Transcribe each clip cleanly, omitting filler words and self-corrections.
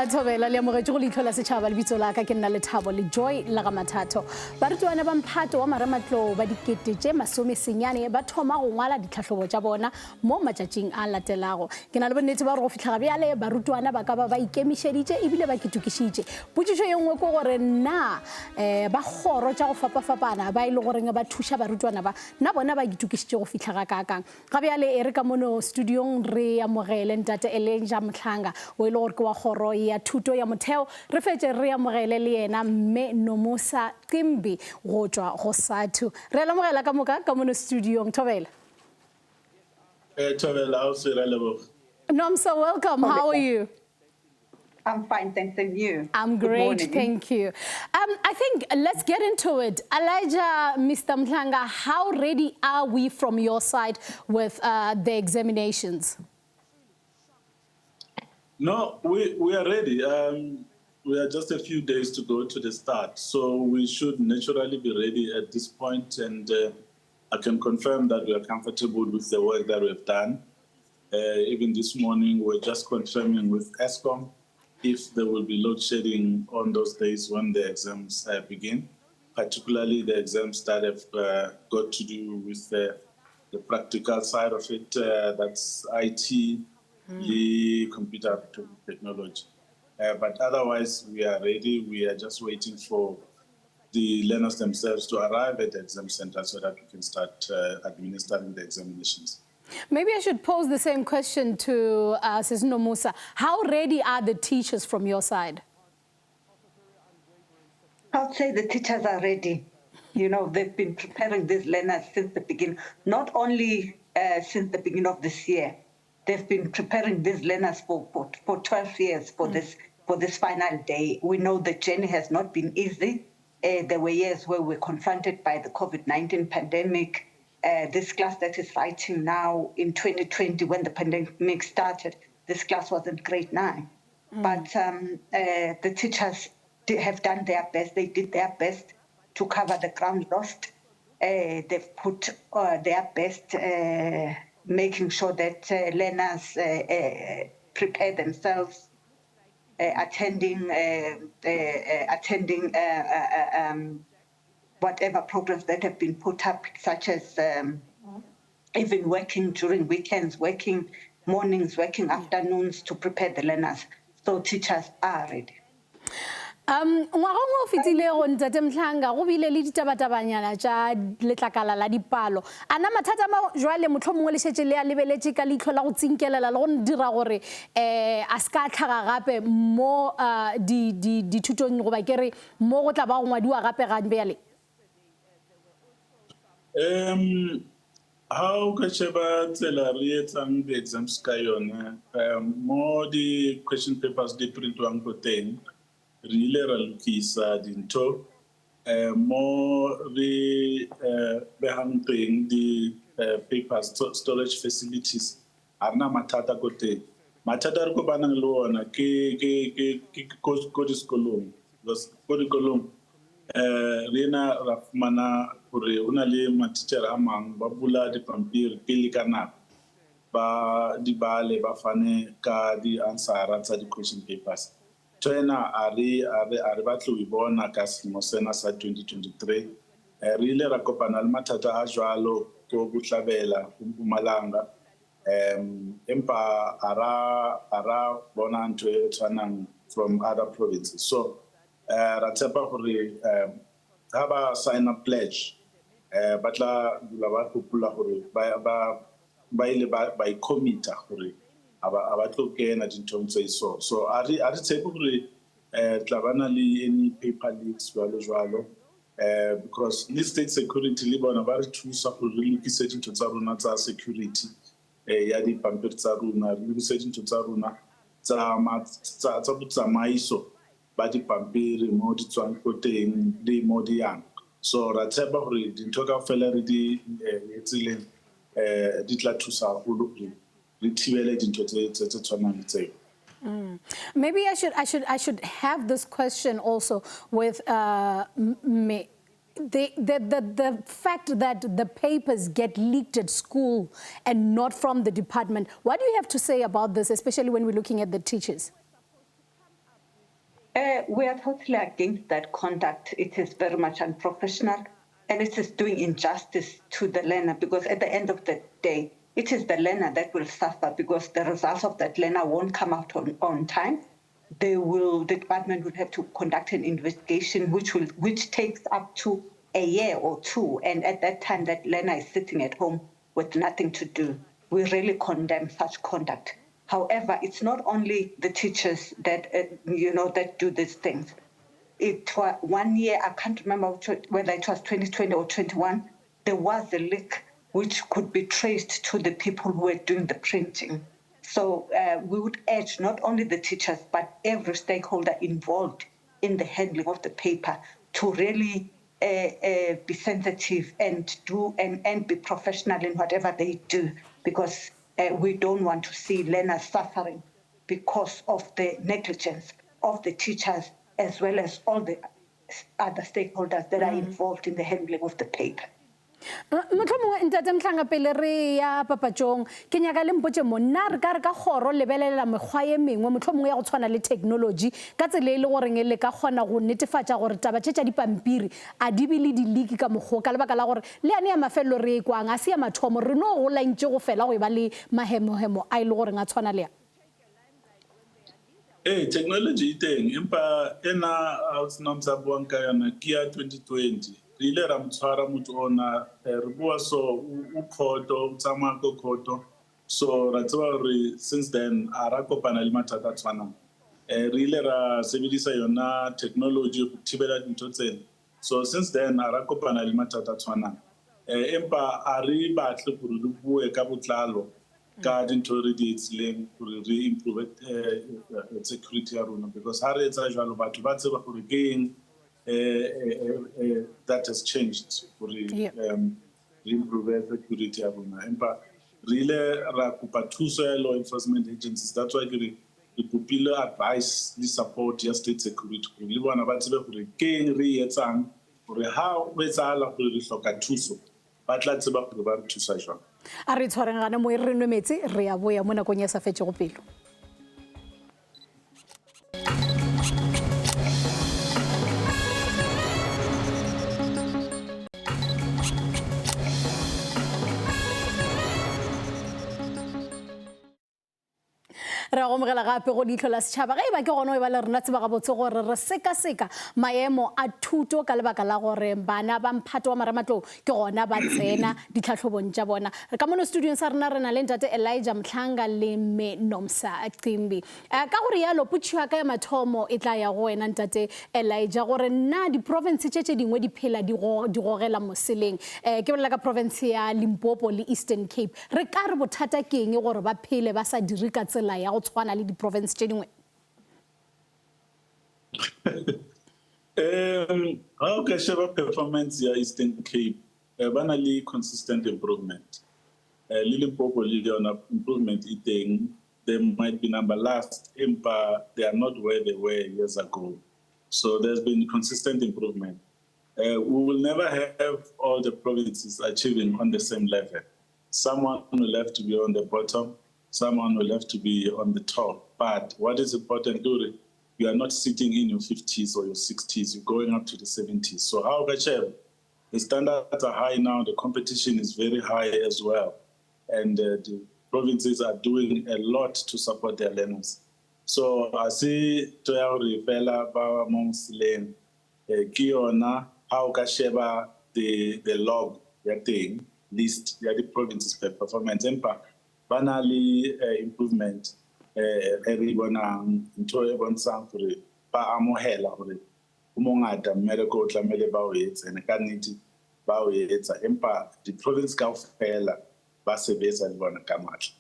Thobela le amogetse go Leihlo la Sechaba le bitso la ka ke nna le Thabo le Joy la ga Mathatho. Barutwana ba mphato wa Marematlou ba dikete masomesenyane ba thoma go ngwala ditlhahlobo tša bona mo matšatšing a latelago. Ke na le bonnete ba gore go fitlha bjale barutwana ba ka ba ikemišeditše ebile ba ketukišitše. Potšišo ye nngwe ke gore nna ba kgoro tša go fapafapana ba ile goreng ba thuša barutwana ba nna bona ba ketukišitše go fitlha ga kakang. Ga bjale e re ka mono studiong re amogele ntate Elenja Mhlanga o ile gore ke wa kgoro ya thuto ya motheo re fetse re amogele le yena mme Nomusa Qimbi go tšwa go SADTU. Re amogela ka moka ka mono studiong. Thobela. Thobela, how's it? No, I'm so welcome. How are you? I'm fine, thanks, and you? I'm great, thank you. I think let's get into it. Elijah, Mr. Mhlanga, how ready are we from your side with the examinations? No, we are ready. We are just a few days to go to the start, so we should naturally be ready at this point, and I can confirm that we are comfortable with the work that we've done. Even this morning, we're just confirming with ESCOM if there will be load shedding on those days when the exams begin, particularly the exams that have got to do with the practical side of it, that's IT, the computer technology. But otherwise, we are ready. We are just waiting for the learners themselves to arrive at the exam center so that we can start administering the examinations. Maybe I should pose the same question to Sis Nomusa. How ready are the teachers from your side? I'll say the teachers are ready. You know, they've been preparing these learners since the beginning, not only since the beginning of this year. They've been preparing these learners for 12 years for this final day. We know the journey has not been easy. There were years where we were confronted by the COVID-19 pandemic. This class that is writing now in 2020, when the pandemic started, this class was in grade 9. But the teachers have done their best. They did their best to cover the ground lost. They've put their best, making sure that learners prepare themselves, attending whatever programs that have been put up, such as even working during weekends, working mornings, working afternoons to prepare the learners. So teachers are ready. Ngwagong o fetile go ntate Mhlanga go bile le ditabatabanyana tša letlakala la dipalo ana mathata ma jwale mohlomongwe le šetše le a lebeletše ka Leihlo la go tsinkelela le go dira gore a se ka tlhaga gape mo dithutong goba ke re mo go tla ba go ngwadiwa gape ga bjale. How ka sheba tsela re etsang the exams ka yone mo di question papers di printwang ko teng re ile ra lokisa dintho mo re behang teng di papers storage facilities a rena mathata ko teng mathata re kopanang le ona ke ko disekolong re na ra fumana gore o na le matitšhere a mang ba bula dipampiri pele ka nako ba di bale ba fane ka di-answera tsa di-question papers China a re batlo e bona ka selemo sena sa 2023 re ile ra kopana le mathata a jwalo ko Bohlabela go Mpumalanga empa ara bona ntho e tshwanang from other provinces so ra tshepa gore ha ba sign up pledge ba tla dula ba gopola gore ba ile ba commita gore aba tlo kena dinthong tse so a re tshepe gore tla bana le any paper leaks jwalo because le state security le bona ba re thusa gore re lokise dintho tsa rona tsa security ya dipampiri tsa rona re lokise dintho tsa rona tsa botsamaiso ba dipampiri mo di tswang ko teng le mo di yang so ra tshepa gore dintho ka fela re di etsileng di tla thusa haholo Maybe I should have this question also with me. The fact that the papers get leaked at school and not from the department. What do you have to say about this, especially when we're looking at the teachers? We are totally against that conduct. It is very much unprofessional, and it is doing injustice to the learner, because at the end of the day, it is the learner that will suffer, because the results of that learner won't come out on time. The department will have to conduct an investigation, which takes up to a year or two, and at that time, that learner is sitting at home with nothing to do. We really condemn such conduct. However, it's not only the teachers that that do these things. It was 1 year, I can't remember whether it was 2020 or 21, there was a leak which could be traced to the people who were doing the printing. So we would urge not only the teachers, but every stakeholder involved in the handling of the paper to really be sensitive and be professional in whatever they do, because we don't want to see learners suffering because of the negligence of the teachers, as well as all the other stakeholders that are involved in the handling of the paper. Motlhomongwe ntate Mhlanga pele re ya papatjong ke nyaka le mpotse monna re ka kgoro lebelela mekgwa ye mengwe motlhomongwe ya go tshwana le technology ka tsela ile gore le ka kgona go netefatsa gore taba tše tša dipampiri a di bile di leak ka moggo ka lebaka la gore le ane ya mafelo re kwang a se ya mathomo re no go lantše go fela go ba le mahemohemo a ile gore nga tshwana le ya technology iteng empa ena outsnomsa buang ka yana ke ya 2020 re ile ra mtshwara motho ona re bua so o khoto o tsamaya ko khoto so ra tseba re since then a ra kopana le mathata tshwana re ile ra sebedisa yona technology go thibela dintho tsena so since then a ra kopana le mathata tshwana empa a re batle gore re bue ka botlalo ka dintho re di etsileng gore re improve security ya rona because ha re etsa jalo batho ba tseba gore ke eng that has changed for improve security ya rona empa really ra kupa thuso ya law enforcement agencies that's why we popile advice the support ya state security le bona ba tsebe gore ke eng re etsang gore ha o etsala gore re hloka thuso ba tla tseba gore ba re thusa jang a re tshwareng gane mo re nwe metsi re ya boya mo nakong ya sa fetse go pelo re go mogela gape go Leihlo la Sechaba ga ba ke gone e ba le rena tseba ga botse gore re seka maemo a thuto ka lebaka la gore bana ba mphato wa marematlou ke gona ba tsena ditlhatlhobong tša bona re ka mono studio sa rena re na le ntate Elijah Mhlanga le me Nomsa Cimbi ka gore ya loputšwa ka ya mathomo e tla ya go wena ntate Elijah gore nna di province tše dingwe di phela di gogela moseleng ke bolela ka province ya Limpopo le Eastern Cape re ka re bothata ke eng gore ba phele ba sa dire ka tsela ya go tshwana le di province tše dingwe how ka sheba performance ya Eastern Cape bana le consistent improvement le Limpopo le yona improvement iteng they might be number last but they are not where they were years ago so there's been consistent improvement we will never have all the provinces achieving on the same level someone will have to be on the bottom someone will have to be on the top. But what is important, you are not sitting in your 50s or your 60s, you're going up to the 70s. So how the standards are high now, the competition is very high as well. And the provinces are doing a lot to support their learners. So I see to Rifela Bawa Momslen, Kiona, how Kasheba the log, the thing, list, the provinces per performance impact. Banally improvement everyone into everyone for ba amohela gore o mongata mmereko o tlamele ba o etsa ene ka nnete ba o etsa empa di province ka ofela ba sebetsa le bona ka matla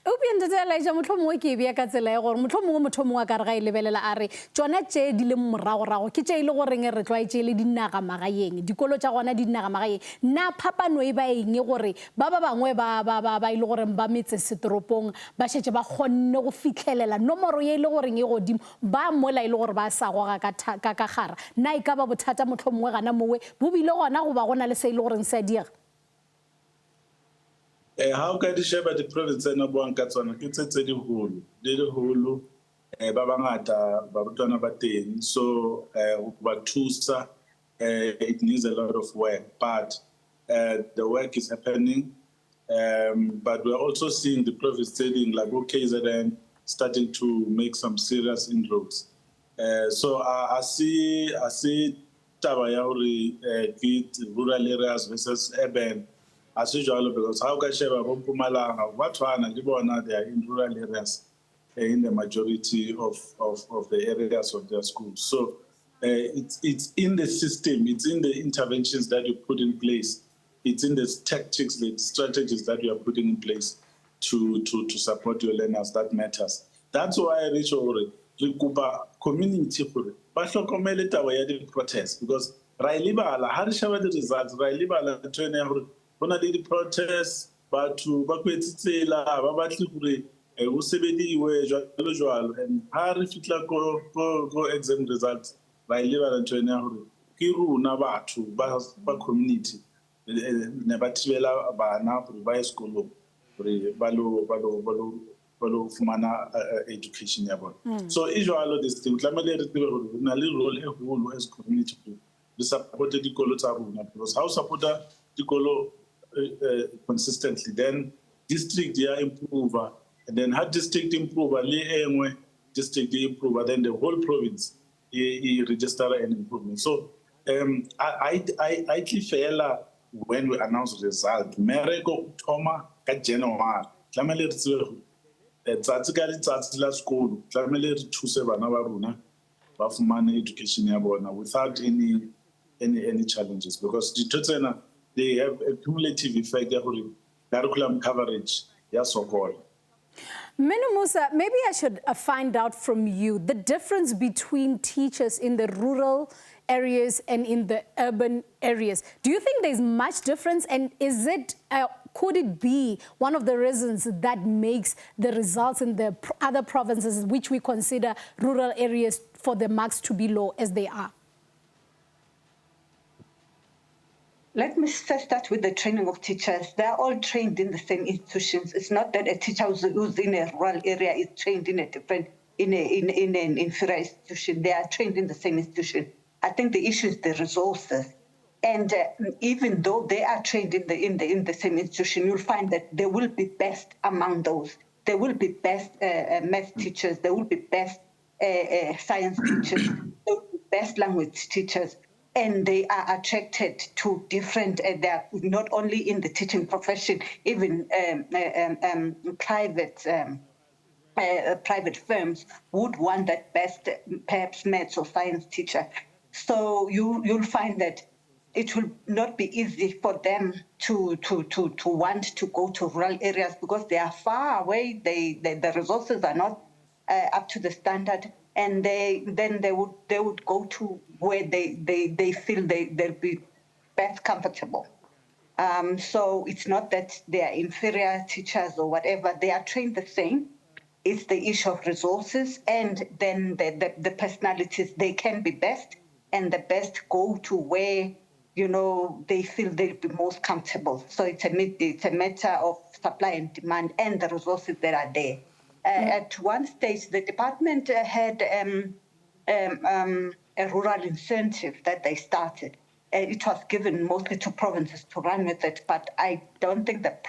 o bient tse Elijah motlhomongwe ke bia ka tsela ya gore motlhomongwe ka re ga lebelela a re tsona tše di le moragorago ke tše ile gore re tlwaetse le dinaga magaeng dikolo tša gona di dinaga magaeng na phapano e ba eng gore ba bangwe ba ile gore ba metse setoropong ba šetse ba kgonne go fitlhelela nomoro ye ile gore e godimo ba mola ile gore ba sa goga ka gara na e ka ba bothata motlhomongwe gana mowe bo bile gona go ba gona le se ile gore se diega how ka di sheba di province na buang ka tsona ke tse di holo ba bangata barutwana ba teng, so ba thusa, it needs a lot of work, but the work is happening. But we're also seeing the province stating like KZN starting to make some serious inroads. So I see taba ya hore rural areas versus urban as usual, because how can sheba bo Mpumalanga what one they are in rural areas in the majority of the areas of their schools. So it's in the system, it's in the interventions that you put in place, it's in the tactics, the strategies that you are putting in place to support your learners that matters. That's why I reach over re kopa community gore ba hlokomele taba ya di protest, because ra ilibala ha re sheba di results ra ilibala tsene ya gore bona le di protests batho ba kwetsitsela ba batle gore o sebediwe jwalo jwalo, and ha re fitla go exam results ra ilibala tsene ya gore ke runa batho ba community ne ba thibela bana gore ba ye sekolong gore ba lo fumana education ya bona. So e jwalo this thing tlamele re tsebe gore na le role e holo as community to support dikolo tsa rona, because how supporta dikolo consistently, then district ya improve, and then how district improve le engwe district improve, then the whole province register an improvement. So I fela when we announce result mereko thoma ka January tlamele re tsebe tsatsi ka letsatsi la sekolo tlamele re thuse bana ba rona ba fumane education ya bona without any challenges, because they have a cumulative effect ya gore curriculum coverage ya sokola. Menu Musa, maybe I should find out from you the difference between teachers in the rural areas and in the urban areas. Do you think there's much difference, and is it could it be one of the reasons that makes the results in the other provinces which we consider rural areas for the marks to be low as they are? Let me first start with the training of teachers. They're all trained in the same institutions. It's not that a teacher who's in a rural area is trained in a different, in an inferior institution. They are trained in the same institution. I think the issue is the resources. And even though they are trained in the same institution, you'll find that they will be best among those. There will be best math teachers. There will be best science teachers. There will be best language teachers. And they are attracted to different, they're not only in the teaching profession, even private firms would want that best, perhaps maths or science teacher. So you'll find that it will not be easy for them to want to go to rural areas because they are far away. The resources are not up to the standard, and they would go to where they feel they'll be best comfortable. So it's not that they are inferior teachers or whatever. They are trained the same. It's the issue of resources, and then the personalities. They can be best, and the best go to where they feel they'll be most comfortable. So it's a matter of supply and demand and the resources that are there. At one stage, the department had a rural incentive that they started. It was given mostly to provinces to run with it, but I don't think that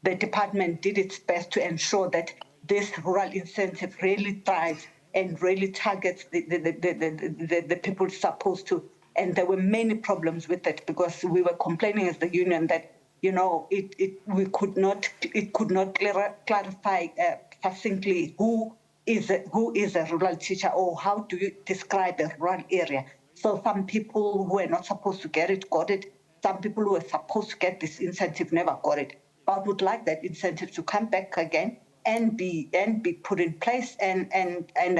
the department did its best to ensure that this rural incentive really thrives and really targets the people it's supposed to. And there were many problems with it because we were complaining as the union that it could not clarify succinctly who is a rural teacher, or how do you describe a rural area. So some people who were not supposed to get it got it. Some people who were supposed to get this incentive never got it. But would like that incentive to come back again and be put in place, and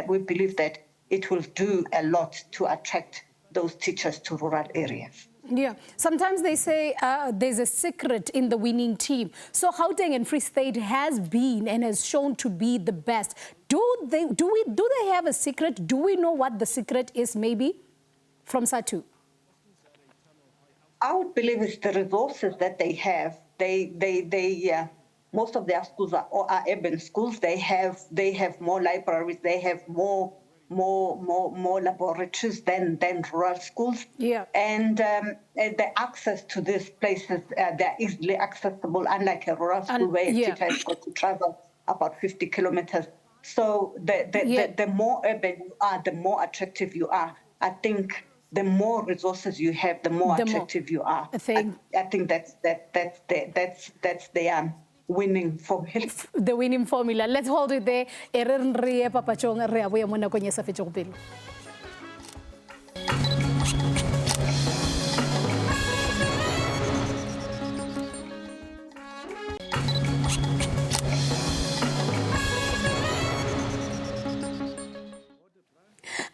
we believe that it will do a lot to attract those teachers to rural areas. Yeah, sometimes they say there's a secret in the winning team. So Gauteng and Free State has been and has shown to be the best. Do they have a secret? Do we know what the secret is, maybe, from SADTU? I would believe it's the resources that they have. most of their schools are urban schools. They have more libraries. They have more laboratories than rural schools. Yeah. And the access to these places, they're easily accessible, unlike a rural school where a teacher has got to travel about 50 kilometers. So the more urban you are, the more attractive you are. I think the more resources you have, the more attractive you are. I think that's the winning formula. The winning formula. Let's hold it there. Re papachong re aboya mo nakong ya sa fetso go pele.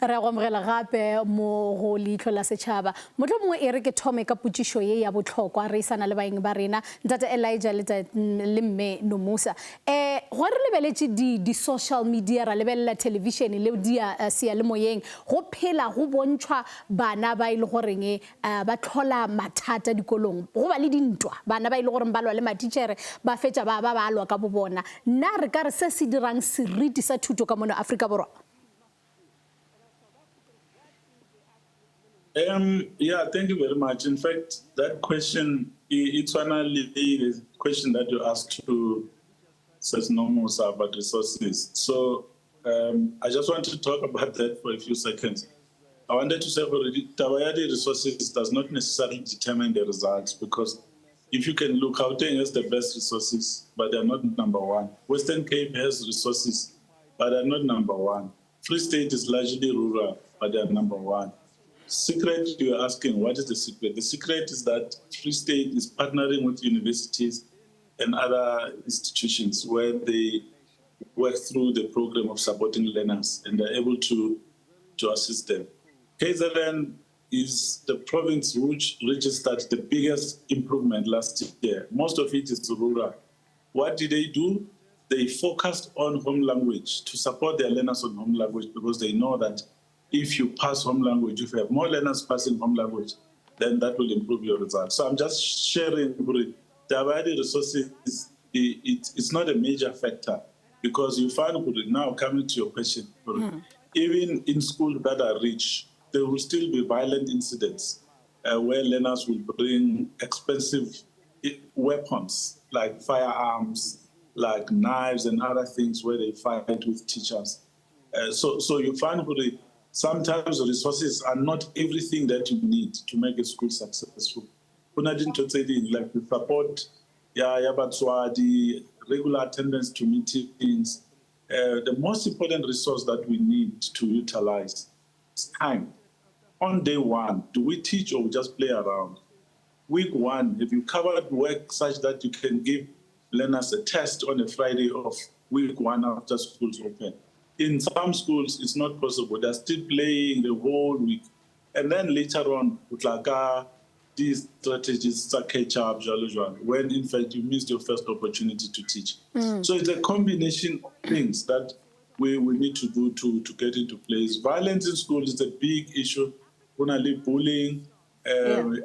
Re go amogela gape mo go Leihlo la Sechaba. Motho mongwe e re ke thome ka putsišo ye ya botlhokwa re isana le baeng ba rena ntate Elijah le mme Nomusa. Go re lebeletse di social media ra lebella television le dia seyalemoyeng go phela go bontšhwa bana ba ile goreng ba tlhola mathata dikolong go ba le dintwa bana ba ile gore ba lwa le matitšhere ba fetša ba lwa ka bo bona. Nna re ka re se se dirang seriti sa thuto ka mona Afrika Borwa. Yeah, thank you very much. In fact, that question, it's finally the question that you asked to says no more about resources. So I just want to talk about that for a few seconds. I wanted to say already, Tawayadi resources does not necessarily determine the results, because if you can look, Gauteng has the best resources, but they're not number one. Western Cape has resources, but they're not number one. Free State is largely rural, but they're number one. Secret, you're asking, what is the secret? The secret is that Free State is partnering with universities and other institutions where they work through the program of supporting learners, and they're able to assist them. KZN is the province which registered the biggest improvement last year. Most of it is rural. What did they do? They focused on home language to support their learners on home language, because they know that if you pass home language, if you have more learners passing home language, then that will improve your results. So I'm just sharing the available resources. It's not a major factor, because you find now, coming to your question, even in schools that are rich, there will still be violent incidents where learners will bring expensive weapons like firearms, like knives and other things, where they fight with teachers. So you find sometimes the resources are not everything that you need to make a school successful. Like the support, the regular attendance to meetings. The most important resource that we need to utilize is time. On day one, do we teach or we just play around? Week one, have you covered work such that you can give learners a test on a Friday of week one after school's open? In some schools, it's not possible. They're still playing the whole week. And then later on, these strategies catch up, when in fact you missed your first opportunity to teach. So it's a combination of things that we need to do to get into place. Violence in schools is a big issue. Bullying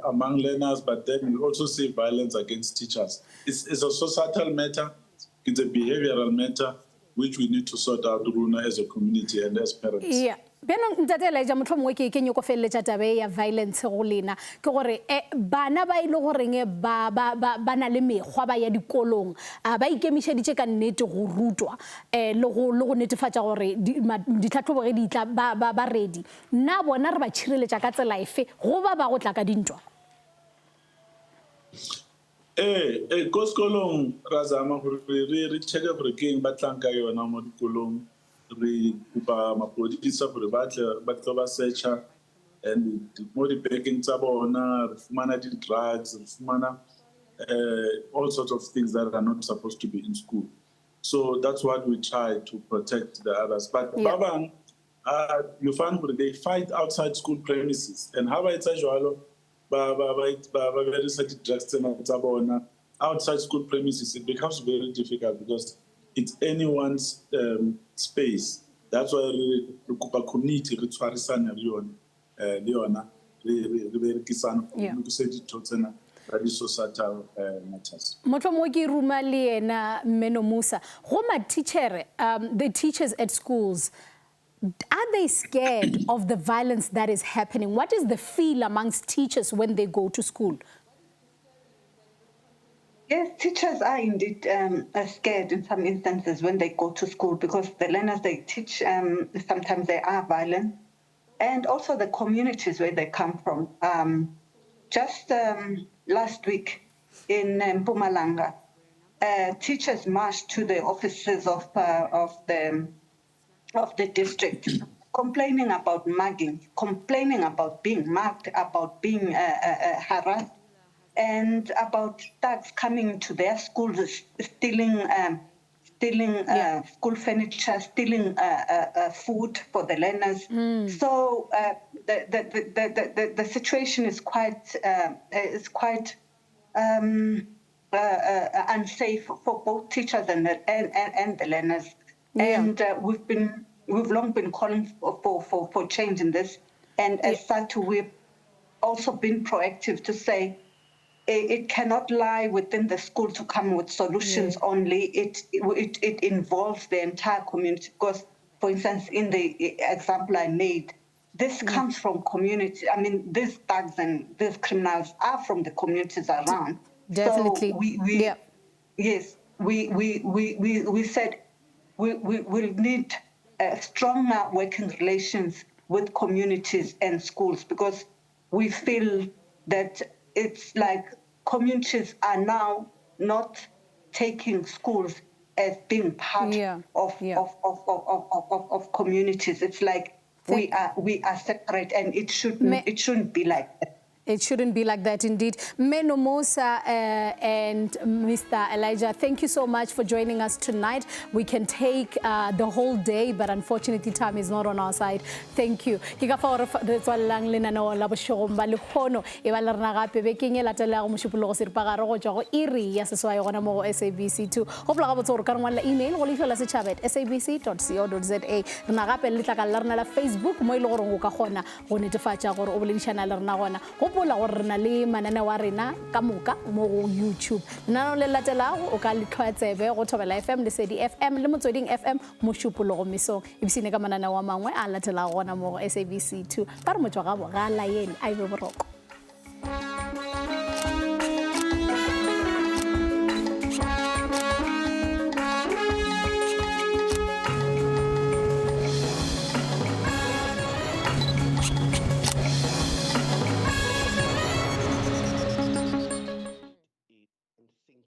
among learners, but then we also see violence against teachers. It's a societal matter. It's a behavioral matter, which we need to sort out as a community and as parents. Yeah. Beno ntate Elijah motho mongwe ke kenyo go felletsa tabe ya violence go lena ke gore bana ba ile goreng ba na le megwa ba ya dikolong ba ikemišeditše ka nnete go rutwa le go netefatša gore ditlhatlhobo ge di tla ba ready nna bona re ba tšhireletša ka tsela efe go ba go tla ka dintwa. Ko sekolong ra zama gore re check gore ke eng ba tlang ka yona mo dikolong, re kupa mapodisa gore ba tlo ba searcha and mo di-bagging tsa bona re fumana di-drugs, re fumana all sorts of things that are not supposed to be in school. So that's what we try to protect the others. But ba bang you find that they fight outside school premises, and how ba etsa jwalo ba berekisa di-drugs tsena tsa bona outside school premises. It becomes very difficult because it's anyone's space. That's why we community re tshwarisana le yona re berekisana go se ditho tsena societal matters. Motlhomoki ruma le ena Mmeno Musa, the teachers at schools, are they scared of the violence that is happening? What is the feel amongst teachers when they go to school? Yes, teachers are indeed scared in some instances when they go to school because the learners they teach, sometimes they are violent. And also the communities where they come from. Just last week in Mpumalanga, teachers marched to the offices of the district, complaining about mugging, complaining about being mugged, about being harassed, and about thugs coming to their schools, stealing school furniture, stealing food for the learners. So the situation is quite unsafe for both teachers and the learners. Yeah. And we've long been calling for change in this. And as SADTU, we've also been proactive to say it cannot lie within the school to come with solutions only. It involves the entire community because, for instance, in the example I made, this comes from community. I mean, these thugs and these criminals are from the communities around. Definitely. So we said we'll need stronger working relations with communities and schools because we feel that it's like communities are now not taking schools as being part of communities. It's like we are separate, and it shouldn't be like that. It shouldn't be like that, indeed. Mmeno Musa and Mr. Elijah, thank you so much for joining us tonight. We can take the whole day, but unfortunately, time is not on our side. Thank you. Ke ka fa re tswallang lenaneo la bošegong ba lekgono e ba le rena gape bekeng e latelago mošupologo seripagare go tšwa go iri ya seswai gona mo go SABC2. Gopola gabotse gore ka rengwalela email go leihlo la sechaba@sabc.co.za. Rena gape le letlakala la rena la Facebook mo e le gore go ka kgona go netefatša gore o boledišana le rena gona. Gopola gore rena le mananeo wa rena ka moka mo go YouTube. Lenaneo le latelago o ka le tlhoatsebe go Thobela FM le Sedi FM le Motsweding FM mo šupologo mesong. E bisine ka mananeo wa mangwe a latelago gona mo go SABC2. Ba re motswa gabo ga la yene a ibe boroko.